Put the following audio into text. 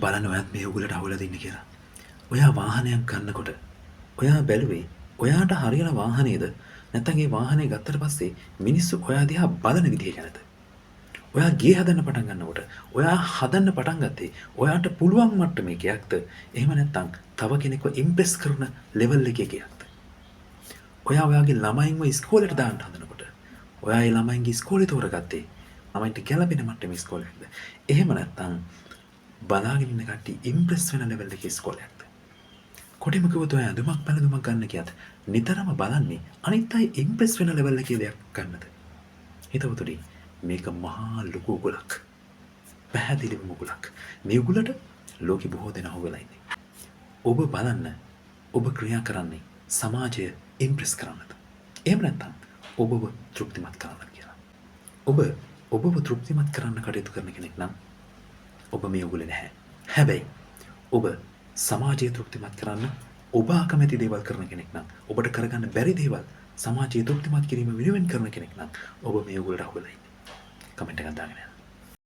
බලන්න ඔයත් මේ උගලට අහුවෙලා තින්නේ කියලා. ඔයා වාහනයක් ගන්නකොට ඔයා බැලුවේ ඔයාට හරියන වාහනේද නැත්නම් ඒ වාහනේ ගත්තට පස්සේ මිනිස්සු ඔයා දිහා බලන විදිය ගැනද? ඔයා ගේ හදන්න පටන් ගන්නකොට ඔයා හදන්න පටන් ගත්තේ ඔයාට පුළුවන් මට්ටමේ ගයක්ද? එහෙම නැත්නම් තව කෙනෙක්ව ඉම්ප්‍රෙස් කරන ලෙවල් එකේ ගයක්ද? ඔයා ඔයාගේ ළමයින්ව ඉස්කෝලේට දාන්න හදනකොට ඔයා ඒ ළමයින්ගේ ඉස්කෝලේ තෝරගත්තේ ළමයින්ට ගැළපෙන මට්ටමේ ඉස්කෝලේක්ද? එහෙම නැත්නම් බලාගෙන ඉන්න කට්ටිය ඉම්ප්‍රෙස් වෙන ලෙවල් එකේ ඉස්කෝලේක්ද? කොටිම කිව්වොත් ඔයා ඇඳුමක් පැළඳුමක් ගන්න කියත් නිතරම බලන්නේ අනිත් අය ඉම්ප්‍රෙස් වෙන ලෙවල් එකේ දෙයක් ගන්නද? හිතවතුනි මේක මහා ලොකු උගලක්. පැහැදිලිවම උගලක්. මේ උගලට ලෝකෙ බොහෝ දෙනා අහුවෙලා ඉන්නේ. ඔබ බලන්න ඔබ ක්‍රියා කරන්නේ සමාජය ඉම්ප්‍රෙස් කරන්නද? එහෙම නැත්නම් ඔබව තෘප්තිමත් කරන්නද කියලා. ඔබව තෘප්තිමත් කරන්න කටයුතු කරන කෙනෙක් නම් ඔබ මේ උගලේ නැහැ. හැබැයි ඔබ සමාජය තෘප්තිමත් කරන්න ඔබ අකමැති දේවල් කරන කෙනෙක් නම් ඔබට කරගන්න බැරි දේවල් සමාජය තෘප්තිමත් කිරීම වෙනුවෙන් කරන කෙනෙක් නම් ඔබ මේ උගලට අහුවෙලා ඉන්නේ. කමෙන්ට් එකක් දාගෙන යන්න.